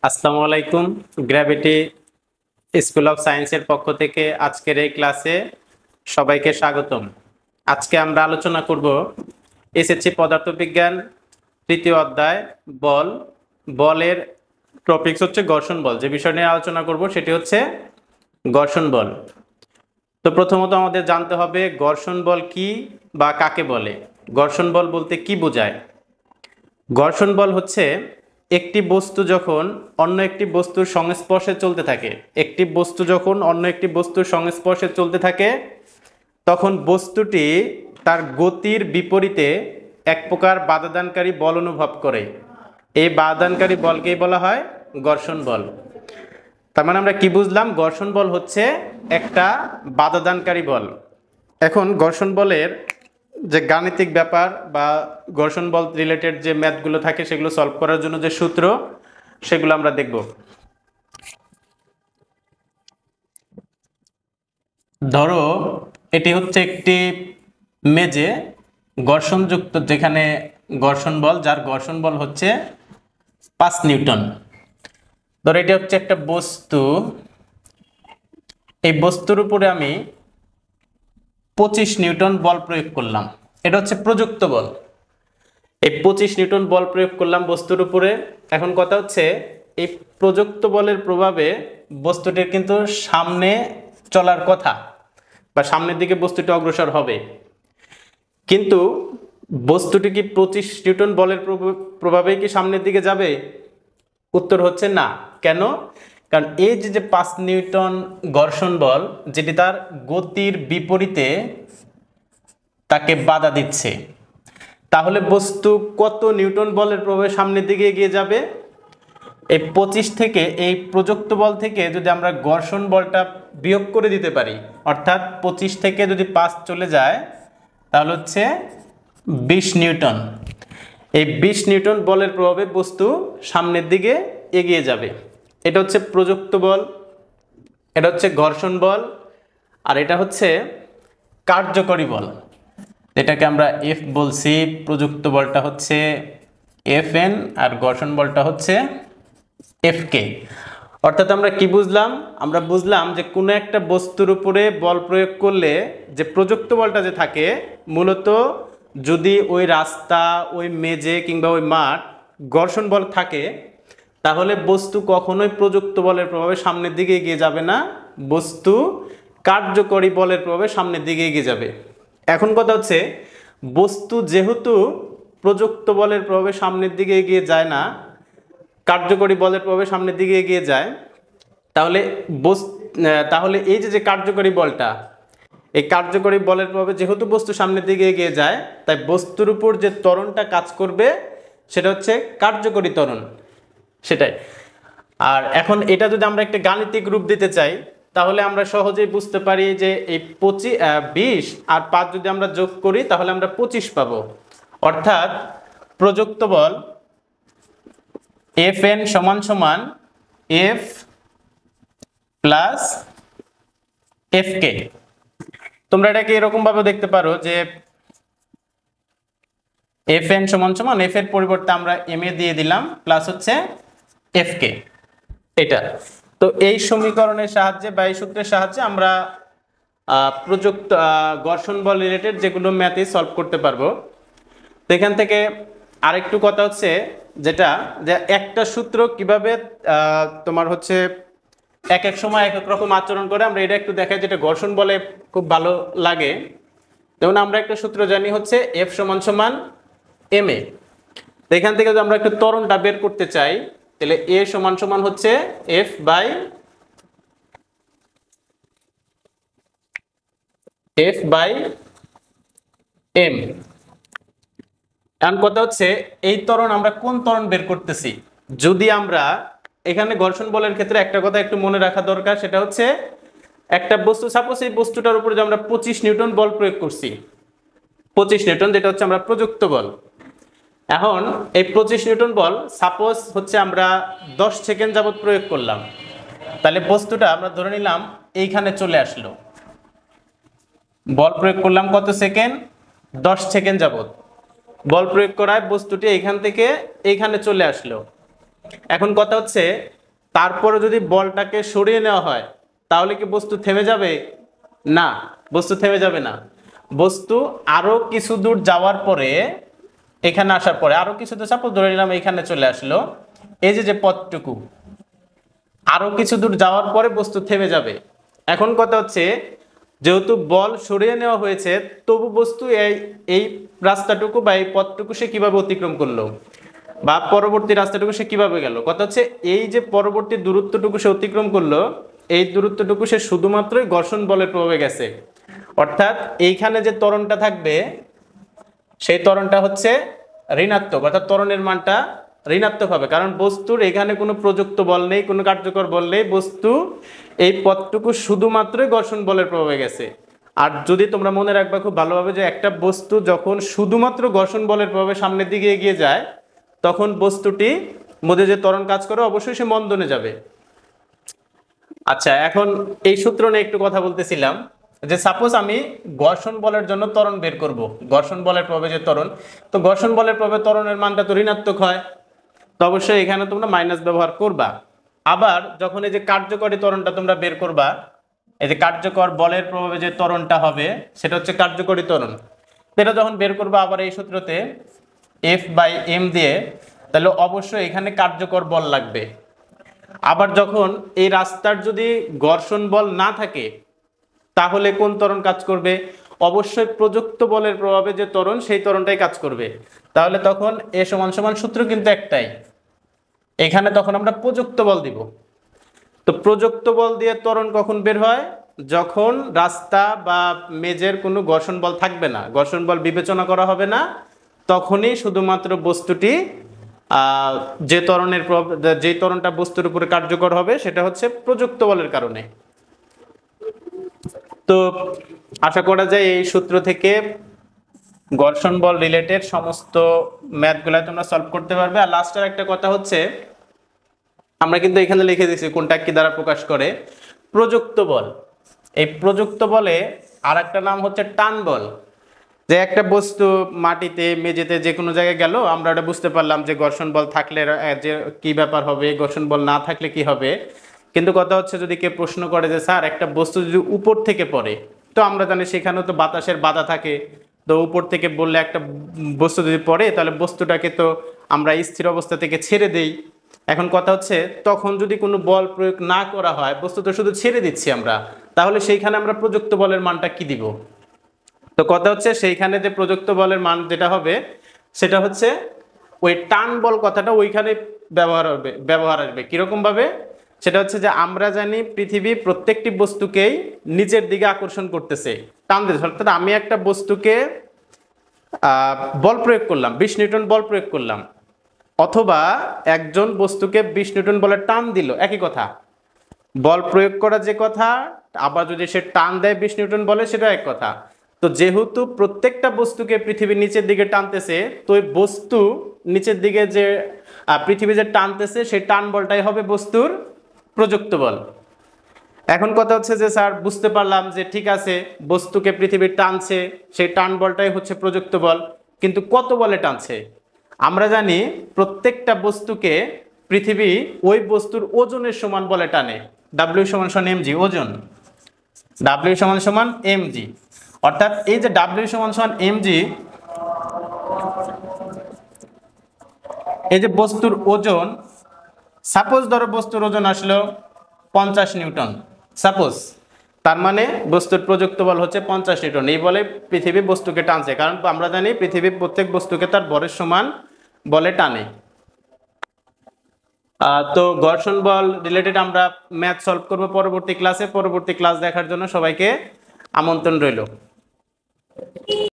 আসসালামু আলাইকুম। Gravity school of সায়েন্সের পক্ষ থেকে আজকের এই ক্লাসে সবাইকে স্বাগতম। আজকে আমরা আলোচনা করব এসএসসি পদার্থবিজ্ঞান তৃতীয় অধ্যায় বল। বলের টপিকস হচ্ছে ঘর্ষণ বল। যে বিষয় নিয়ে আলোচনা করব সেটি হচ্ছে ঘর্ষণ বল। তো প্রথমত আমাদের জানতে হবে ঘর্ষণ বল কি বা কাকে বলে। ঘর্ষণ বল বলতে কি বোঝায়? ঘর্ষণ বল হচ্ছে একটি বস্তু যখন অন্য একটি বস্তুর সংস্পর্শে চলতে থাকে, একটি বস্তু যখন অন্য একটি বস্তুর সংস্পর্শে চলতে থাকে তখন বস্তুটি তার গতির বিপরীতে এক প্রকার বাধাদানকারী বল অনুভব করে। এই বাধাদানকারী বলকেই বলা হয় ঘর্ষণ বল। তার মানে আমরা কি বুঝলাম? ঘর্ষণ বল হচ্ছে একটা বাধাদানকারী বল। এখন ঘর্ষণ বলের যে গাণিতিক ব্যাপার বা ঘর্ষণ বল রিলেটেড যে ম্যাথগুলো থাকে সেগুলো সলভ করার জন্য যে সূত্র সেগুলো আমরা দেখব। ধরো এটি হচ্ছে একটি মেজে ঘর্ষণযুক্ত, যেখানে ঘর্ষণ বল, যার ঘর্ষণ বল হচ্ছে 5 নিউটন। ধরো এটি হচ্ছে একটা বস্তু, এই বস্তুর উপরে আমি 25 নিউটন বল প্রয়োগ করলাম। এটা হচ্ছে প্রযুক্ত বল। এই 25 নিউটন বল প্রয়োগ করলাম বস্তুর উপরে। এখন কথা হচ্ছে এই প্রযুক্ত বলের প্রভাবে বস্তুটির কিন্তু সামনে চলার কথা বা সামনের দিকে বস্তুটি অগ্রসর হবে, কিন্তু বস্তুটি কি 25 নিউটন বলের প্রভাবে কি সামনের দিকে যাবে? উত্তর হচ্ছে না। কেন? কারণ এই যে 5 নিউটন ঘর্ষণ বল, যেটি তার গতির বিপরীতে তাকে বাধা দিচ্ছে, তাহলে বস্তু কত নিউটন বলের প্রভাবে সামনের দিকে এগিয়ে যাবে? এই 25 থেকে, এই প্রযুক্ত বল থেকে যদি আমরা ঘর্ষণ বলটা বিয়োগ করে দিতে পারি, অর্থাৎ 25 থেকে যদি 5 চলে যায় তাহলে হচ্ছে 20 নিউটন। এই 20 নিউটন বলের প্রভাবে বস্তু সামনের দিকে এগিয়ে যাবে। এটা হচ্ছে প্রযুক্ত বল, এটা হচ্ছে ঘর্ষণ বল, আর এটা হচ্ছে কার্যকরী বল, এটাকে আমরা এফ বলছি। প্রযুক্ত বলটা হচ্ছে এফ এন আর ঘর্ষণ বলটা হচ্ছে এফ কে। অর্থাৎ আমরা কি বুঝলাম? আমরা বুঝলাম যে কোনো একটা বস্তুর উপরে বল প্রয়োগ করলে যে প্রযুক্ত বলটা যে থাকে, মূলত যদি ওই রাস্তা, ওই মেঝে কিংবা ওই মাঠ ঘর্ষণ বল থাকে, তাহলে বস্তু কখনোই প্রযুক্ত বলের প্রভাবে সামনের দিকে এগিয়ে যাবে না, বস্তু কার্যকরী বলের প্রভাবে সামনের দিকে এগিয়ে যাবে। এখন কথা হচ্ছে, বস্তু যেহেতু প্রযুক্ত বলের প্রভাবে সামনের দিকে এগিয়ে যায় না, কার্যকরী বলের প্রভাবে সামনের দিকে এগিয়ে যায়, তাহলে এই যে কার্যকরী বলটা, এই কার্যকরী বলের প্রভাবে যেহেতু বস্তু সামনের দিকে এগিয়ে যায়, তাই বস্তুর উপর যে ত্বরণটা কাজ করবে সেটা হচ্ছে কার্যকরী ত্বরণ, সেটাই। আর এখন এটা যদি আমরা একটা গাণিতিক রূপ দিতে চাই, তাহলে আমরা সহজেই বুঝতে পারি যে এই 20 আর 5 যদি আমরা যোগ করি তাহলে আমরা 25 পাবো। অর্থাৎ প্রযুক্ত বল এফ এন সমান সমান এফ প্লাস এফ কে। তোমরা এটাকে এরকম ভাবে দেখতে পারো যে এফ এন সমান সমান এফ এর পরিবর্তে আমরা এম এ দিয়ে দিলাম প্লাস হচ্ছে এফ কে, এটা। তো এই সমীকরণের সাহায্যে বা এই সূত্রের সাহায্যে আমরা প্রযুক্ত ঘর্ষণ বল রিলেটেড যেগুলো ম্যাথে সলভ করতে পারবো। তো এখান থেকে আরেকটু কথা হচ্ছে, যেটা যে একটা সূত্র কিভাবে তোমার হচ্ছে এক এক সময় এক এক রকম আচরণ করে, আমরা এটা একটু দেখাই, যেটা ঘর্ষণ বলে খুব ভালো লাগে। যেমন আমরা একটা সূত্র জানি হচ্ছে এফ সমান সমান এম এ। তো এখান থেকে যদি আমরা একটু ত্বরণটা বের করতে চাই, তাহলে এ সমান সমান হচ্ছে এফ বাই এম। এখন কথা হচ্ছে এই ত্বরণ আমরা কোন ত্বরণ বের করতেছি। যদি আমরা এখানে ঘর্ষণ বলের ক্ষেত্রে একটা কথা একটু মনে রাখা দরকার, সেটা হচ্ছে একটা বস্তু, সাপোজ এই বস্তুটার উপরে যে আমরা 25 নিউটন বল প্রয়োগ করছি, 25 নিউটন, যেটা হচ্ছে আমরা প্রযুক্ত বল। এখন এই 25 নিউটন বল সাপোজ হচ্ছে আমরা 10 সেকেন্ড যাবত প্রয়োগ করলাম, তাহলে বস্তুটা আমরা ধরে নিলাম এইখানে চলে আসলো। বল প্রয়োগ করলাম কত সেকেন্ড? 10 সেকেন্ড যাবত বল প্রয়োগ করায় বস্তুটি এইখান থেকে এইখানে চলে আসলো। এখন কথা হচ্ছে তারপরে যদি বলটাকে সরিয়ে নেওয়া হয় তাহলে কি বস্তু থেমে যাবে? না, বস্তু থেমে যাবে না। বস্তু আরো কিছু দূর যাওয়ার পরে, এখানে আসার পরে আরো কিছু দূর, সাপোজ ধরে নিলাম এখানে চলে আসলো, এই যে পথটুকু আরো কিছু দূর যাওয়ার পরে বস্তু থেমে যাবে। এখন কথা হচ্ছে, যেহেতু বল সরিয়ে নেওয়া হয়েছে, তবু বস্তু এই রাস্তাটুকু বা এই পথটুকু সে কিভাবে অতিক্রম করলো, বা পরবর্তী রাস্তাটুকু সে কিভাবে গেল। কথা হচ্ছে এই যে পরবর্তী দূরত্বটুকু সে অতিক্রম করলো, এই দূরত্বটুকু সে শুধুমাত্রই ঘর্ষণ বলের প্রভাবে গেছে। অর্থাৎ এইখানে যে ত্বরণটা থাকবে, সেই ত্বরণটা হচ্ছে ঋণাত্মক, অর্থাৎ ত্বরণের মানটা ঋণাত্মক হবে, কারণ বস্তুর এখানে কোনো প্রযুক্ত বল নেই, কোনো কার্যকর বল নেই, বস্তু এই পথটুকু শুধুমাত্রই ঘর্ষণ বলের প্রভাবে গেছে। আর যদি তোমরা মনে রাখবা খুব ভালোভাবে, যে একটা বস্তু যখন শুধুমাত্র ঘর্ষণ বলের প্রভাবে সামনের দিকে এগিয়ে যায়, তখন বস্তুটি মধ্যে যে ত্বরণ কাজ করে অবশ্যই সে মন্দনে যাবে। আচ্ছা, এখন এই সূত্র নিয়ে একটু কথা বলতেছিলাম, যে সাপোজ আমি ঘর্ষণ বলের জন্য ত্বরণ বের করব, ঘর্ষণ বলের প্রভাবে যে ত্বরণ, তো ঘর্ষণ বলের প্রভাবে ত্বরণের মানটা তো ঋণাত্মক হয়, তো অবশ্যই এখানে তোমরা মাইনাস ব্যবহার করবা। আবার যখন এই যে কার্যকরী ত্বরণটা তোমরা বের করবা, এই যে কার্যকর বলের প্রভাবে যে ত্বরণটা হবে সেটা হচ্ছে কার্যকরী ত্বরণ, এটা যখন বের করবা আবার এই সূত্রতে F/m দিয়ে, তাহলে অবশ্যই এখানে কার্যকর বল লাগবে। আবার যখন এই রাস্তার যদি ঘর্ষণ বল না থাকে, তাহলে কোন ত্বরণ কাজ করবে? অবশ্যই প্রযুক্ত বলের প্রভাবে যে ত্বরণ, সেই ত্বরণটাই কাজ করবে। তাহলে তখন এ সমান সমান সূত্র কিন্তু একটাই, এখানে তখন আমরা প্রযুক্ত বল দিব। তো প্রযুক্ত বল দিয়ে ত্বরণ কখন বের হয়? যখন রাস্তা বা মেজের কোনো ঘর্ষণ বল থাকবে না, ঘর্ষণ বল বিবেচনা করা হবে না, তখনই শুধুমাত্র বস্তুটি যে ত্বরণের যে ত্বরণটা বস্তুর উপরে কার্যকর হবে সেটা হচ্ছে প্রযুক্ত বলের কারণে। তো আশা করা যায় এই সূত্র থেকে ঘর্ষণ বল রিলেটেড সমস্ত ম্যাথগুলো তোমরা সলভ করতে পারবে। আর লাস্টের একটা কথা হচ্ছে, আমরা কিন্তু এখানে লিখে দিয়েছি কোনটা কি দ্বারা প্রকাশ করে, প্রযুক্ত বল। এই প্রযুক্ত বলে আর একটা নাম হচ্ছে টান বল। যে একটা বস্তু মাটিতে, মেঝেতে, যে কোনো জায়গায় গেল, আমরা এটা বুঝতে পারলাম যে ঘর্ষণ বল থাকলে যে কি ব্যাপার হবে, ঘর্ষণ বল না থাকলে কি হবে। কিন্তু কথা হচ্ছে, যদি কেউ প্রশ্ন করে যে স্যার একটা বস্তু যদি উপর থেকে পড়ে, তো আমরা জানি সেখানেও তো বাতাসের বাধা থাকে, তো উপর থেকে বললে একটা বস্তু যদি পড়ে তাহলে বস্তুটাকে তো আমরা স্থির অবস্থা থেকে ছেড়ে দেই। এখন কথা হচ্ছে, তখন যদি কোনো বল প্রয়োগ না করা হয়, বস্তু তো শুধু ছেড়ে দিচ্ছি আমরা, তাহলে সেইখানে আমরা প্রযুক্ত বলের মানটা কি দিব? তো কথা হচ্ছে, সেইখানে যে প্রযুক্ত বলের মান যেটা হবে সেটা হচ্ছে ওই টান বল কথাটা ওইখানে ব্যবহার আসবে। কিরকম ভাবে? সেটা হচ্ছে যে আমরা জানি পৃথিবী প্রত্যেকটি বস্তুকেই নিচের দিকে আকর্ষণ করতেছে, টান দিতেছে। অর্থাৎ আমি একটা বস্তুকে বল প্রয়োগ করলাম, 20 নিউটন বল প্রয়োগ করলাম, অথবা একজন বস্তুকে 20 নিউটন বলে টান দিল, একই কথা। বল প্রয়োগ করা যে কথা, আবার যদি সে টান দেয় 20 নিউটন বলে, সেটা এক কথা। তো যেহেতু প্রত্যেকটা বস্তুকে পৃথিবীর নিচের দিকে টানতেছে, তো ওই বস্তু নিচের দিকে যে পৃথিবী যে টানতেছে, সেই টান বলটাই হবে বস্তুর প্রযুক্ত বল। এখন কথা হচ্ছে যে স্যার বুঝতে পারলাম যে ঠিক আছে, বস্তুকে পৃথিবীর টানছে, সেই টান বলটাই হচ্ছে প্রযুক্ত বল, কিন্তু কত বলে টানছে? আমরা জানি প্রত্যেকটা বস্তুকে পৃথিবী ওই বস্তুর ওজনের সমান বলে টানে, W = mg, ওজন W = mg। অর্থাৎ এই যে W = mg, এই যে বস্তুর ওজন, সাপোজ ধরো বস্তুর ওজন আসলো 50 নিউটন, সাপোজ, তার মানে বস্তুর প্রযুক্ত বল হচ্ছে 50 নিউটন। এই বলে পৃথিবী বস্তুকে টানছে, কারণ আমরা জানি পৃথিবী প্রত্যেক বস্তুকে তার ভরের সমান বলে টানে। তো ঘর্ষণ বল রিলেটেড আমরা ম্যাথ সলভ করব পরবর্তী ক্লাসে। পরবর্তী ক্লাস দেখার জন্য সবাইকে আমন্ত্রণ রইল।